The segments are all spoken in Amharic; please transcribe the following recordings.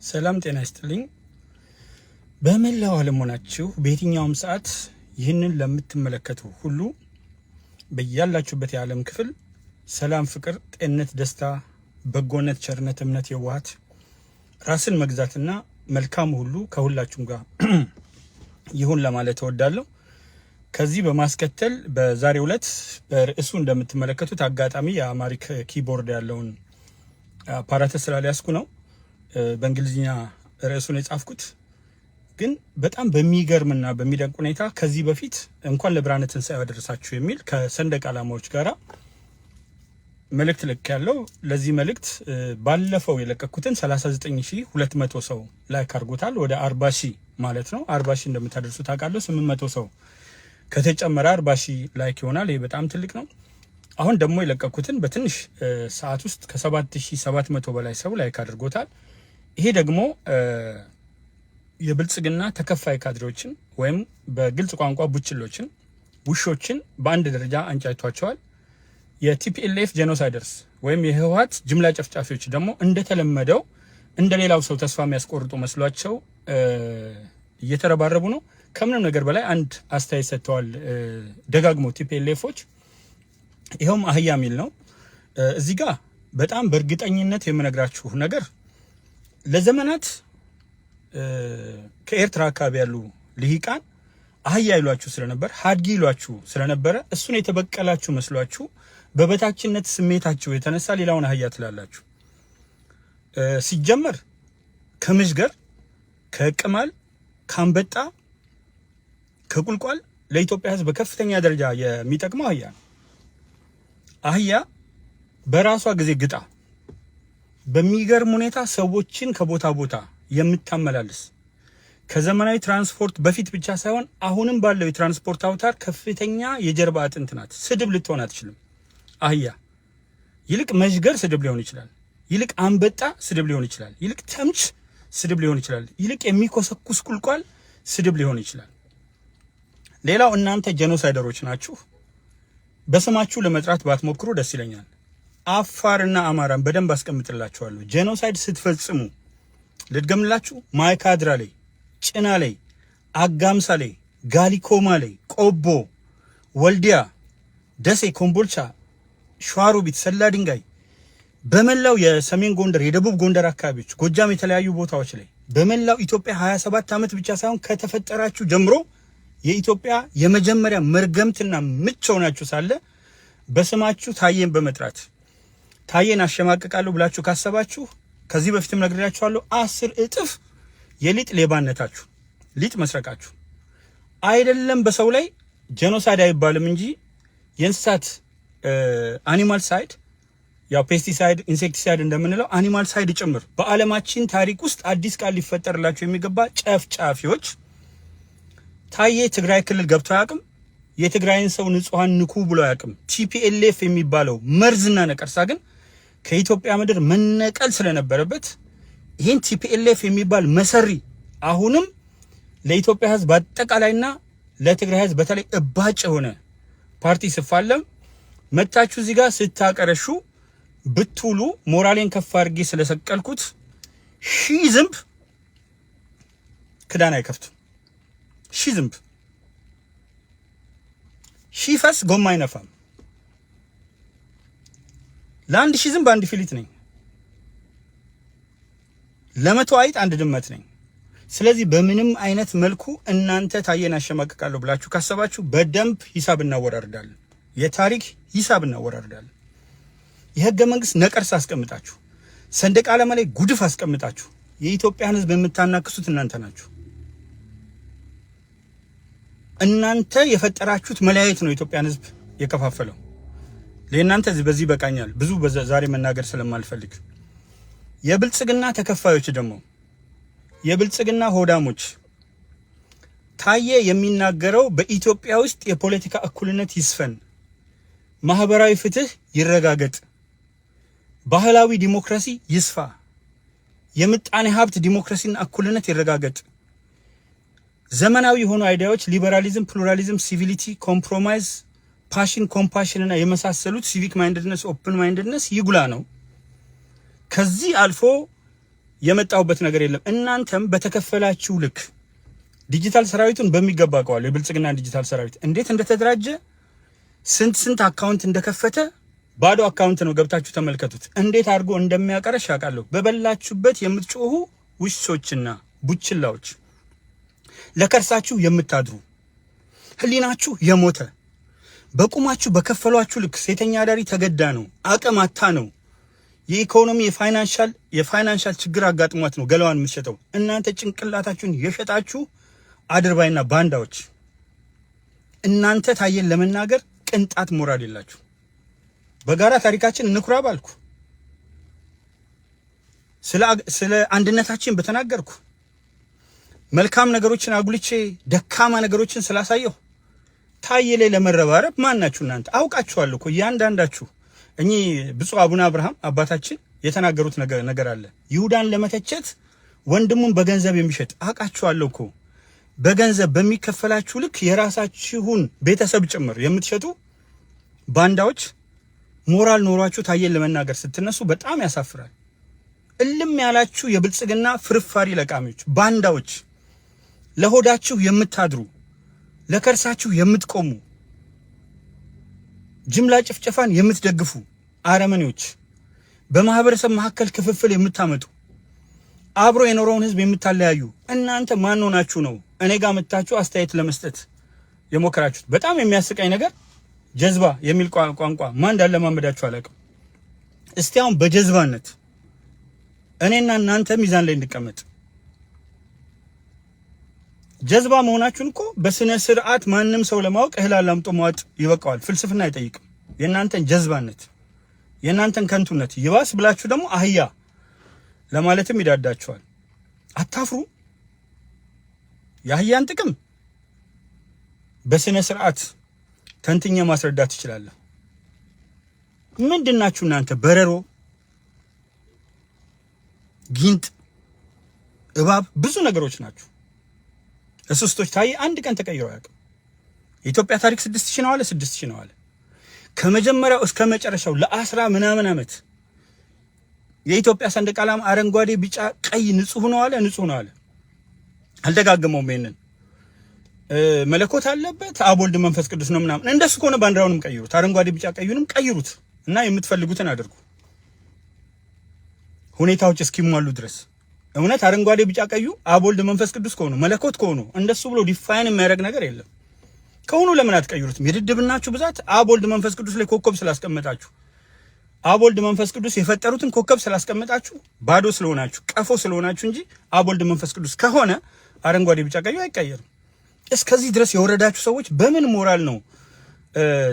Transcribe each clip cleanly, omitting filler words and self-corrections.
ሰላም ጤና ይስጥልኝ። በመላው ዓለም ሆናችሁ በየትኛውም ሰዓት ይህንን ለምትመለከቱ ሁሉ በያላችሁበት የዓለም ክፍል ሰላም፣ ፍቅር፣ ጤንነት፣ ደስታ፣ በጎነት፣ ቸርነት፣ እምነት፣ የዋሃት፣ ራስን መግዛትና መልካም ሁሉ ከሁላችሁም ጋር ይሁን ለማለት እወዳለሁ። ከዚህ በማስከተል በዛሬው ዕለት በርዕሱ እንደምትመለከቱት አጋጣሚ የአማሪክ ኪቦርድ ያለውን አፓራተስ ስላልያዝኩ ነው በእንግሊዝኛ ርዕሱን የጻፍኩት። ግን በጣም በሚገርምና በሚደንቅ ሁኔታ ከዚህ በፊት እንኳን ለብርሃነ ትንሣኤው አደረሳችሁ የሚል ከሰንደቅ ዓላማዎች ጋራ መልእክት ልክ ያለው ለዚህ መልእክት ባለፈው የለቀኩትን 39200 ሰው ላይክ አድርጎታል። ወደ 40000 ማለት ነው። 40000 እንደምታደርሱት አውቃለሁ። 800 ሰው ከተጨመረ 40000 ላይክ ይሆናል። ይሄ በጣም ትልቅ ነው። አሁን ደግሞ የለቀኩትን በትንሽ ሰዓት ውስጥ ከ7700 በላይ ሰው ላይክ አድርጎታል። ይሄ ደግሞ የብልጽግና ተከፋይ ካድሬዎችን ወይም በግልጽ ቋንቋ ቡችሎችን፣ ውሾችን በአንድ ደረጃ አንጫይቷቸዋል። የቲፒኤልኤፍ ጄኖሳይደርስ ወይም የህወሓት ጅምላ ጨፍጫፊዎች ደግሞ እንደተለመደው እንደሌላው ሰው ተስፋ የሚያስቆርጡ መስሏቸው እየተረባረቡ ነው። ከምንም ነገር በላይ አንድ አስተያየት ሰጥተዋል ደጋግሞ ቲፒኤልኤፎች። ይኸውም አህያ የሚል ነው። እዚህ ጋር በጣም በእርግጠኝነት የምነግራችሁ ነገር ለዘመናት ከኤርትራ አካባቢ ያሉ ልሂቃን አህያ ይሏችሁ ስለነበር፣ ሀድጊ ይሏችሁ ስለነበረ እሱን የተበቀላችሁ መስሏችሁ በበታችነት ስሜታችሁ የተነሳ ሌላውን አህያ ትላላችሁ። ሲጀመር ከመዥገር፣ ከቅማል፣ ከአንበጣ፣ ከቁልቋል ለኢትዮጵያ ሕዝብ በከፍተኛ ደረጃ የሚጠቅመው አህያ ነው። አህያ በራሷ ጊዜ ግጣ በሚገርም ሁኔታ ሰዎችን ከቦታ ቦታ የምታመላልስ ከዘመናዊ ትራንስፖርት በፊት ብቻ ሳይሆን አሁንም ባለው የትራንስፖርት አውታር ከፍተኛ የጀርባ አጥንት ናት። ስድብ ልትሆን አትችልም አህያ። ይልቅ መዥገር ስድብ ሊሆን ይችላል። ይልቅ አንበጣ ስድብ ሊሆን ይችላል። ይልቅ ተምች ስድብ ሊሆን ይችላል። ይልቅ የሚኮሰኩስ ቁልቋል ስድብ ሊሆን ይችላል። ሌላው እናንተ ጄኖሳይደሮች ናችሁ። በስማችሁ ለመጥራት ባትሞክሩ ደስ ይለኛል። አፋርና አማራን በደንብ አስቀምጥላችኋለሁ። ጄኖሳይድ ስትፈጽሙ ልድገምላችሁ። ማይካድራ ላይ፣ ጭና ላይ፣ አጋምሳ ላይ፣ ጋሊኮማ ላይ፣ ቆቦ፣ ወልዲያ፣ ደሴ፣ ኮምቦልቻ፣ ሸዋሮቢት፣ ሰላ ድንጋይ፣ በመላው የሰሜን ጎንደር፣ የደቡብ ጎንደር አካባቢዎች፣ ጎጃም፣ የተለያዩ ቦታዎች ላይ በመላው ኢትዮጵያ 27 ዓመት ብቻ ሳይሆን ከተፈጠራችሁ ጀምሮ የኢትዮጵያ የመጀመሪያ መርገምትና ምች ሆናችሁ ሳለ በስማችሁ ታየን በመጥራት ታየን አሸማቅቃለሁ ብላችሁ ካሰባችሁ ከዚህ በፊትም ነግሬያችኋለሁ 10 እጥፍ የሊጥ ሌባነታችሁ፣ ሊጥ መስረቃችሁ አይደለም በሰው ላይ ጄኖሳይድ አይባልም እንጂ የእንስሳት አኒማል ሳይድ፣ ያው ፔስቲሳይድ ኢንሴክቲሳይድ እንደምንለው አኒማል ሳይድ ጭምር በዓለማችን ታሪክ ውስጥ አዲስ ቃል ሊፈጠርላችሁ የሚገባ ጨፍጫፊዎች። ታዬ ትግራይ ክልል ገብቶ አያውቅም። የትግራይን ሰው ንጹሃን ንኩ ብሎ አያውቅም። ቲፒኤልኤፍ የሚባለው መርዝና ነቀርሳ ግን ከኢትዮጵያ ምድር መነቀል ስለነበረበት ይህን ቲፒኤልኤፍ የሚባል መሰሪ አሁንም ለኢትዮጵያ ሕዝብ አጠቃላይና ለትግራይ ሕዝብ በተለይ እባጭ የሆነ ፓርቲ ስፋለም መታችሁ እዚህ ጋር ስታቀረሹ ብትውሉ ሞራሌን ከፍ አድርጌ ስለሰቀልኩት ሺህ ዝንብ ክዳን አይከፍትም። ሺህ ዝንብ፣ ሺህ ፈስ ጎማ አይነፋም። ለአንድ ሺህ ዝንብ አንድ ፊሊት ነኝ። ለመቶ አይጥ አንድ ድመት ነኝ። ስለዚህ በምንም አይነት መልኩ እናንተ ታየን አሸማቅቃለሁ ብላችሁ ካሰባችሁ በደንብ ሂሳብ እናወራርዳለን። የታሪክ ሂሳብ እናወራርዳለን። የህገ መንግስት ነቀርሳ አስቀምጣችሁ፣ ሰንደቅ ዓላማ ላይ ጉድፍ አስቀምጣችሁ የኢትዮጵያን ህዝብ የምታናክሱት እናንተ ናችሁ። እናንተ የፈጠራችሁት መለያየት ነው የኢትዮጵያን ህዝብ የከፋፈለው። ለእናንተ በዚህ በቃኛል። ብዙ ዛሬ መናገር ስለማልፈልግ የብልጽግና ተከፋዮች ደግሞ የብልጽግና ሆዳሞች ታዬ የሚናገረው በኢትዮጵያ ውስጥ የፖለቲካ እኩልነት ይስፈን፣ ማህበራዊ ፍትህ ይረጋገጥ፣ ባህላዊ ዲሞክራሲ ይስፋ፣ የምጣኔ ሀብት ዲሞክራሲና እኩልነት ይረጋገጥ፣ ዘመናዊ የሆኑ አይዲያዎች ሊበራሊዝም፣ ፕሉራሊዝም፣ ሲቪሊቲ፣ ኮምፕሮማይዝ፣ ፓሽን፣ ኮምፓሽን እና የመሳሰሉት ሲቪክ ማይንድነስ፣ ኦፕን ማይንድነስ ይጉላ ነው። ከዚህ አልፎ የመጣሁበት ነገር የለም። እናንተም በተከፈላችሁ ልክ ዲጂታል ሰራዊቱን በሚገባ አውቀዋለሁ። የብልጽግና ዲጂታል ሰራዊት እንዴት እንደተደራጀ ስንት አካውንት እንደከፈተ ባዶ አካውንት ነው፣ ገብታችሁ ተመልከቱት። እንዴት አድርጎ እንደሚያቀረሽ አውቃለሁ። በበላችሁበት የምትጮሁ ውሾችና ቡችላዎች፣ ለከርሳችሁ የምታድሩ ህሊናችሁ የሞተ በቁማችሁ በከፈሏችሁ ልክ ሴተኛ አዳሪ ተገዳ ነው፣ አቅም አታ ነው፣ የኢኮኖሚ የፋይናንሻል ችግር አጋጥሟት ነው ገለዋን የምትሸጠው። እናንተ ጭንቅላታችሁን የሸጣችሁ አድርባይና ባንዳዎች፣ እናንተ ታየን ለመናገር ቅንጣት ሞራል የላችሁ። በጋራ ታሪካችን እንኩራ ባልኩ፣ ስለ አንድነታችን በተናገርኩ፣ መልካም ነገሮችን አጉልቼ ደካማ ነገሮችን ስላሳየሁ ታየ ላይ ለመረባረብ ማናችሁ እናንተ? አውቃችኋለሁ እኮ እያንዳንዳችሁ። እኚህ ብፁዕ አቡነ አብርሃም አባታችን የተናገሩት ነገር አለ። ይሁዳን ለመተቸት ወንድሙን በገንዘብ የሚሸጥ አውቃችኋለሁ እኮ። በገንዘብ በሚከፈላችሁ ልክ የራሳችሁን ቤተሰብ ጭምር የምትሸጡ ባንዳዎች፣ ሞራል ኖሯችሁ ታየን ለመናገር ስትነሱ በጣም ያሳፍራል። እልም ያላችሁ የብልጽግና ፍርፋሪ ለቃሚዎች፣ ባንዳዎች፣ ለሆዳችሁ የምታድሩ፣ ለከርሳችሁ የምትቆሙ፣ ጅምላ ጭፍጨፋን የምትደግፉ አረመኔዎች፣ በማህበረሰብ መካከል ክፍፍል የምታመጡ፣ አብሮ የኖረውን ህዝብ የምታለያዩ እናንተ ማን ሆናችሁ ነው እኔ ጋር መጣችሁ አስተያየት ለመስጠት የሞከራችሁት? በጣም የሚያስቀኝ ነገር ጀዝባ የሚል ቋንቋ ማን እንዳለማመዳችሁ አላውቅም። እስቲ አሁን በጀዝባነት እኔና እናንተ ሚዛን ላይ እንቀመጥ። ጀዝባ መሆናችሁን እኮ በስነ ስርዓት ማንም ሰው ለማወቅ እህል አላምጦ መዋጥ ይበቃዋል። ፍልስፍና አይጠይቅም። የእናንተን ጀዝባነት፣ የእናንተን ከንቱነት ይባስ ብላችሁ ደግሞ አህያ ለማለትም ይዳዳችኋል። አታፍሩ? የአህያን ጥቅም በስነ ስርዓት ተንትኛ ማስረዳት ትችላለህ። ምንድናችሁ እናንተ? በረሮ፣ ጊንጥ፣ እባብ፣ ብዙ ነገሮች ናችሁ። እስስቶች። ታዬ አንድ ቀን ተቀይሮ አያውቅም። የኢትዮጵያ ታሪክ 6000 ነው አለ፣ 6000 ነው አለ። ከመጀመሪያው እስከ መጨረሻው ለ10 ምናምን ዓመት የኢትዮጵያ ሰንደቅ ዓላማ አረንጓዴ፣ ቢጫ፣ ቀይ ንጹህ ነው አለ፣ ንጹህ ነው አለ። አልደጋገመውም። ይሄንን መለኮት አለበት አብ ወልድ መንፈስ ቅዱስ ነው ምናምን። እንደሱ ከሆነ ባንዲራውንም ቀይሩት፣ አረንጓዴ፣ ቢጫ፣ ቀዩንም ቀይሩት እና የምትፈልጉትን አድርጉ፣ ሁኔታዎች እስኪሟሉ ድረስ። እውነት አረንጓዴ፣ ቢጫ፣ ቀዩ አብ ወልድ መንፈስ ቅዱስ ከሆኑ መለኮት ከሆኑ እንደሱ ብሎ ዲፋይን የሚያደርግ ነገር የለም ከሆኑ ለምን አትቀይሩትም? የድድብናችሁ ብዛት አብ ወልድ መንፈስ ቅዱስ ላይ ኮከብ ስላስቀመጣችሁ፣ አብ ወልድ መንፈስ ቅዱስ የፈጠሩትን ኮከብ ስላስቀመጣችሁ ባዶ ስለሆናችሁ ቀፎ ስለሆናችሁ እንጂ አብ ወልድ መንፈስ ቅዱስ ከሆነ አረንጓዴ፣ ቢጫ፣ ቀዩ አይቀየርም። እስከዚህ ድረስ የወረዳችሁ ሰዎች በምን ሞራል ነው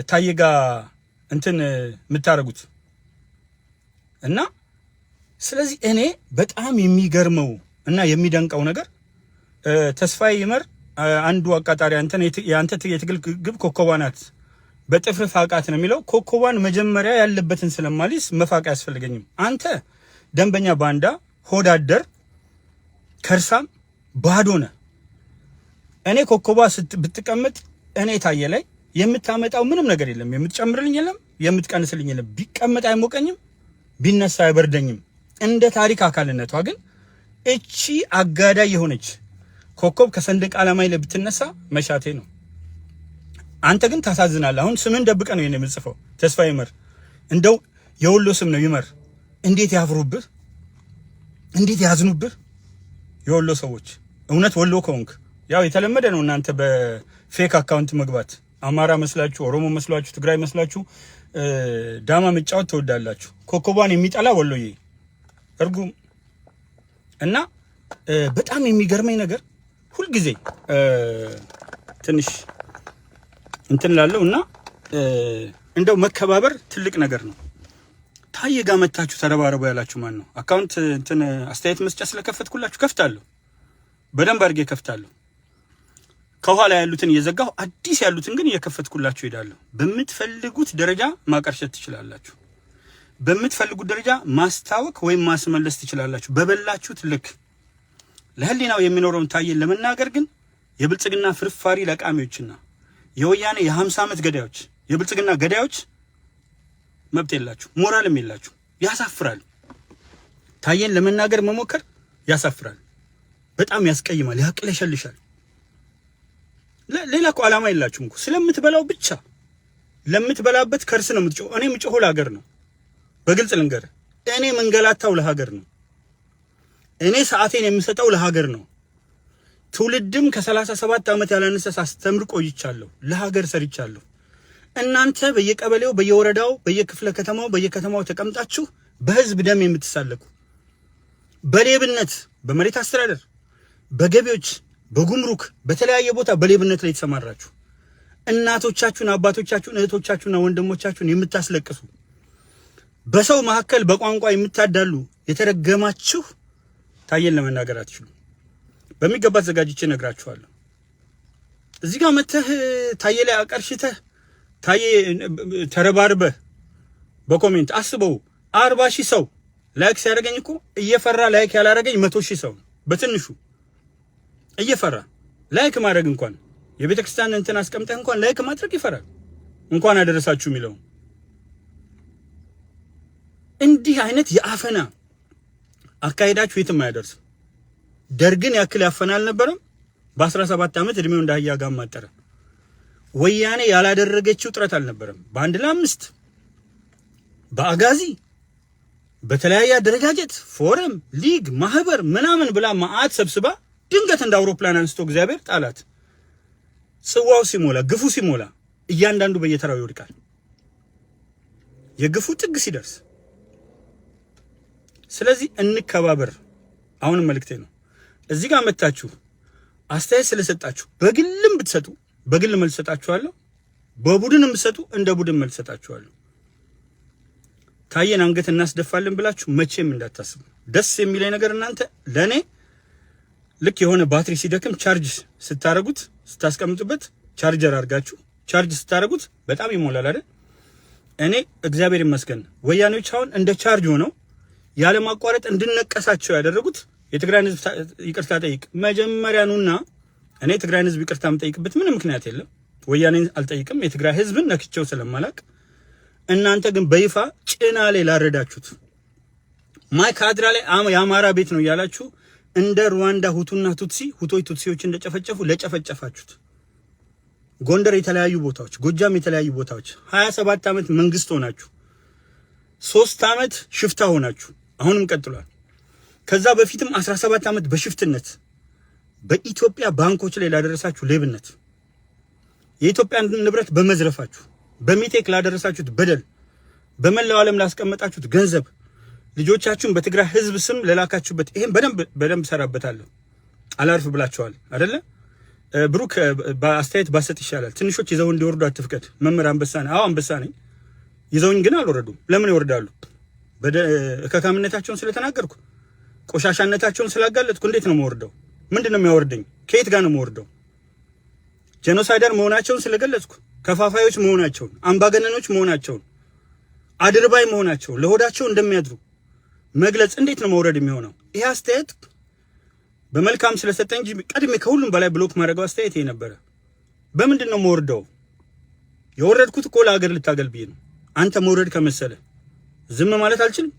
ታዬ ጋ እንትን የምታረጉት? እና ስለዚህ እኔ በጣም የሚገርመው እና የሚደንቀው ነገር ተስፋዬ ይመር አንዱ አቃጣሪ አንተ የትግል ግብ ኮከቧ ናት በጥፍር ፋቃት ነው የሚለው። ኮከቧን መጀመሪያ ያለበትን ስለማሊስ መፋቅ አያስፈልገኝም። አንተ ደንበኛ ባንዳ፣ ሆዳደር፣ ከርሳም፣ ባዶ ነህ። እኔ ኮከቧ ብትቀመጥ እኔ ታየ ላይ የምታመጣው ምንም ነገር የለም። የምትጨምርልኝ የለም፣ የምትቀንስልኝ የለም። ቢቀመጥ አይሞቀኝም፣ ቢነሳ አይበርደኝም። እንደ ታሪክ አካልነቷ ግን እቺ አጋዳይ የሆነች ኮከብ ከሰንደቅ ዓላማ ላይ ብትነሳ መሻቴ ነው። አንተ ግን ታሳዝናለህ። አሁን ስምን ደብቀ ነው የምጽፈው። ተስፋዬ ይመር እንደው የወሎ ስም ነው ይመር። እንዴት ያፍሩብህ፣ እንዴት ያዝኑብህ የወሎ ሰዎች። እውነት ወሎ ከሆንክ ያው የተለመደ ነው እናንተ በፌክ አካውንት መግባት። አማራ መስላችሁ፣ ኦሮሞ መስላችሁ፣ ትግራይ መስላችሁ ዳማ መጫወት ትወዳላችሁ። ኮከቧን የሚጠላ ወሎዬ እርጉም። እና በጣም የሚገርመኝ ነገር ሁልጊዜ ትንሽ እንትን ላለው እና እንደው መከባበር ትልቅ ነገር ነው። ታዬ ጋ መታችሁ ተረባረቡ ያላችሁ ማን ነው? አካውንት እንትን አስተያየት መስጫ ስለከፈትኩላችሁ ከፍታለሁ፣ በደንብ አድርጌ ከፍታለሁ። ከኋላ ያሉትን እየዘጋሁ አዲስ ያሉትን ግን እየከፈትኩላችሁ ሄዳለሁ። በምትፈልጉት ደረጃ ማቀርሸት ትችላላችሁ። በምትፈልጉት ደረጃ ማስታወቅ ወይም ማስመለስ ትችላላችሁ። በበላችሁት ልክ ለህሊናው የሚኖረውን ታዬን ለመናገር ግን የብልጽግና ፍርፋሪ ለቃሚዎችና የወያኔ የ50 ዓመት ገዳዮች፣ የብልጽግና ገዳዮች መብት የላችሁ፣ ሞራልም የላችሁ። ያሳፍራል። ታዬን ለመናገር መሞከር ያሳፍራል፣ በጣም ያስቀይማል፣ ያቅለሸልሻል። ሌላ እኮ ዓላማ የላችሁም እኮ ስለምትበላው ብቻ። ለምትበላበት ከርስ ነው የምትጮህ። እኔ የምጮኸው ለሀገር ነው። በግልጽ ልንገርህ፣ እኔ መንገላታው ለሀገር ነው። እኔ ሰዓቴን የምሰጠው ለሀገር ነው። ትውልድም ከ37 ዓመት ያላነሰ ሳስተምር ቆይቻለሁ። ለሀገር ሰርቻለሁ። እናንተ በየቀበሌው፣ በየወረዳው፣ በየክፍለ ከተማው፣ በየከተማው ተቀምጣችሁ በህዝብ ደም የምትሳለቁ፣ በሌብነት፣ በመሬት አስተዳደር፣ በገቢዎች፣ በጉምሩክ፣ በተለያየ ቦታ በሌብነት ላይ የተሰማራችሁ እናቶቻችሁን፣ አባቶቻችሁን፣ እህቶቻችሁና ወንድሞቻችሁን የምታስለቅሱ፣ በሰው መካከል በቋንቋ የምታዳሉ የተረገማችሁ ታየን ለመናገር አትችሉ። በሚገባ ተዘጋጅቼ ነግራችኋለሁ። እዚህ ጋር መተህ ታየ ላይ አቀርሽተህ ታየ ተረባርበህ በኮሜንት አስበው 40,000 ሰው ላይክ ሲያደርገኝ እኮ እየፈራ ላይክ ያላደረገኝ 100,000 ሰው በትንሹ እየፈራ ላይክ ማድረግ እንኳን የቤተ ክርስቲያን እንትን አስቀምጠህ እንኳን ላይክ ማድረግ ይፈራል። እንኳን አደረሳችሁ የሚለው እንዲህ አይነት የአፈና አካሄዳችሁ የትም አያደርስም። ደርግን ያክል ያፈና አልነበረም። በ17 ዓመት እድሜው እንደ አህያ ጋር ማጠረ። ወያኔ ያላደረገችው ጥረት አልነበረም። በአንድ ለአምስት በአጋዚ በተለያየ አደረጃጀት ፎረም፣ ሊግ፣ ማህበር ምናምን ብላ ማአት ሰብስባ ድንገት እንደ አውሮፕላን አንስቶ እግዚአብሔር ጣላት። ጽዋው ሲሞላ፣ ግፉ ሲሞላ እያንዳንዱ በየተራው ይወድቃል። የግፉ ጥግ ሲደርስ ስለዚህ እንከባበር። አሁንም መልእክቴ ነው። እዚህ ጋር መጣችሁ አስተያየት ስለሰጣችሁ በግልም ብትሰጡ በግል መልስ ሰጣችኋለሁ፣ በቡድንም ብትሰጡ እንደ ቡድን መልስ ሰጣችኋለሁ። ታየን አንገት እናስደፋለን ብላችሁ መቼም እንዳታስቡ። ደስ የሚለኝ ነገር እናንተ ለኔ ልክ የሆነ ባትሪ ሲደክም ቻርጅ ስታረጉት ስታስቀምጡበት ቻርጀር አድርጋችሁ ቻርጅ ስታረጉት በጣም ይሞላል አይደል? እኔ እግዚአብሔር ይመስገን ወያኔዎች አሁን እንደ ቻርጅ ሆነው ያለ ማቋረጥ እንድነቀሳቸው ያደረጉት የትግራይን ህዝብ ይቅርታ ጠይቅ መጀመሪያ ነውና፣ እኔ ትግራይን ህዝብ ይቅርታ የምጠይቅበት ምንም ምክንያት የለም። ወያኔን አልጠይቅም የትግራይ ህዝብን ነክቼው ስለማላቅ። እናንተ ግን በይፋ ጭና ላይ ላረዳችሁት ማይካድራ ላይ የአማራ ቤት ነው እያላችሁ እንደ ሩዋንዳ ሁቱና ቱትሲ ሁቶች ቱትሲዎች እንደጨፈጨፉ ለጨፈጨፋችሁት፣ ጎንደር የተለያዩ ቦታዎች፣ ጎጃም የተለያዩ ቦታዎች 27 ዓመት መንግስት ሆናችሁ 3 ዓመት ሽፍታ ሆናችሁ አሁንም ቀጥሏል። ከዛ በፊትም 17 ዓመት በሽፍትነት በኢትዮጵያ ባንኮች ላይ ላደረሳችሁ ሌብነት፣ የኢትዮጵያን ንብረት በመዝረፋችሁ፣ በሚቴክ ላደረሳችሁት በደል፣ በመላው ዓለም ላስቀመጣችሁት ገንዘብ፣ ልጆቻችሁን በትግራይ ህዝብ ስም ለላካችሁበት ይሄን በደንብ ሰራበታለሁ። አላርፍ ብላችኋል አይደለ? ብሩክ በአስተያየት ባሰጥ ይሻላል። ትንሾች ይዘው እንዲወርዱ አትፍቀድ። መምህር አንበሳ ነኝ። አዎ አንበሳ ነኝ። ይዘውኝ ግን አልወረዱም። ለምን ይወርዳሉ? ከካምነታቸውን ስለተናገርኩ ቆሻሻነታቸውን ስላጋለጥኩ እንዴት ነው የምወርደው? ምንድነው የሚያወርደኝ? ከየት ጋር ነው የምወርደው? ጄኖሳይደር መሆናቸውን ስለገለጽኩ፣ ከፋፋዮች መሆናቸውን፣ አምባገነኖች መሆናቸውን፣ አድርባይ መሆናቸውን፣ ለሆዳቸው እንደሚያድሩ መግለጽ እንዴት ነው መውረድ የሚሆነው? ይሄ አስተያየት በመልካም ስለሰጠኝ እንጂ ቀድሜ ከሁሉም በላይ ብሎክ ማድረገው አስተያየት ይሄ ነበረ። በምንድን ነው የምወርደው? የወረድኩት እኮ ለሀገር ልታገል ብዬ ነው። አንተ መውረድ ከመሰለ ዝም ማለት አልችልም።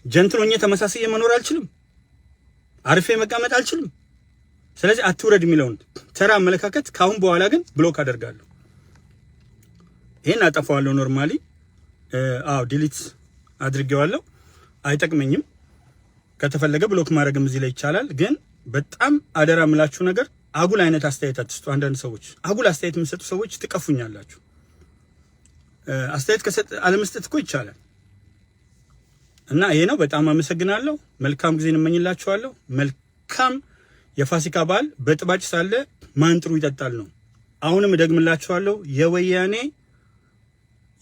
ጀንትል ሆኜ ተመሳሳይ መኖር አልችልም። አርፌ መቀመጥ አልችልም። ስለዚህ አትውረድ የሚለውን ተራ አመለካከት ካሁን በኋላ ግን ብሎክ አደርጋለሁ። ይሄን አጠፋዋለሁ። ኖርማሊ ዲሊት አድርጌዋለሁ። አይጠቅመኝም። ከተፈለገ ብሎክ ማድረግም እዚህ ላይ ይቻላል። ግን በጣም አደራ የምላችሁ ነገር አጉል አይነት አስተያየት አትስጡ። አንዳንድ ሰዎች አጉል አስተያየት የምትሰጡ ሰዎች ትቀፉኛላችሁ። አስተያየት አለመስጠት እኮ ይቻላል። እና ይሄ ነው። በጣም አመሰግናለሁ። መልካም ጊዜ እንመኝላችኋለሁ። መልካም የፋሲካ በዓል። በጥባጭ ሳለ ማን ጥሩ ይጠጣል ነው። አሁንም እደግምላችኋለሁ፣ የወያኔ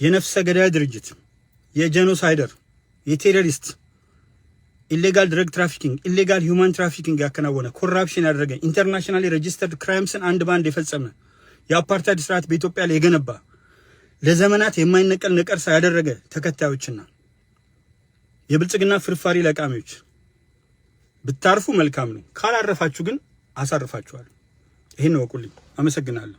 የነፍሰ ገዳይ ድርጅት፣ የጄኖሳይደር፣ የቴሮሪስት፣ ኢሌጋል ድረግ ትራፊኪንግ፣ ኢሌጋል ሂውማን ትራፊኪንግ ያከናወነ፣ ኮራፕሽን ያደረገ፣ ኢንተርናሽናሊ ሬጂስተርድ ክራይምስን አንድ ባንድ የፈጸመ፣ የአፓርታይድ ስርዓት በኢትዮጵያ ላይ የገነባ፣ ለዘመናት የማይነቀል ነቀርሳ ያደረገ ተከታዮችና የብልጽግና ፍርፋሪ ለቃሚዎች ብታርፉ መልካም ነው። ካላረፋችሁ ግን አሳርፋችኋል። ይሄን ወቁልኝ። አመሰግናለሁ።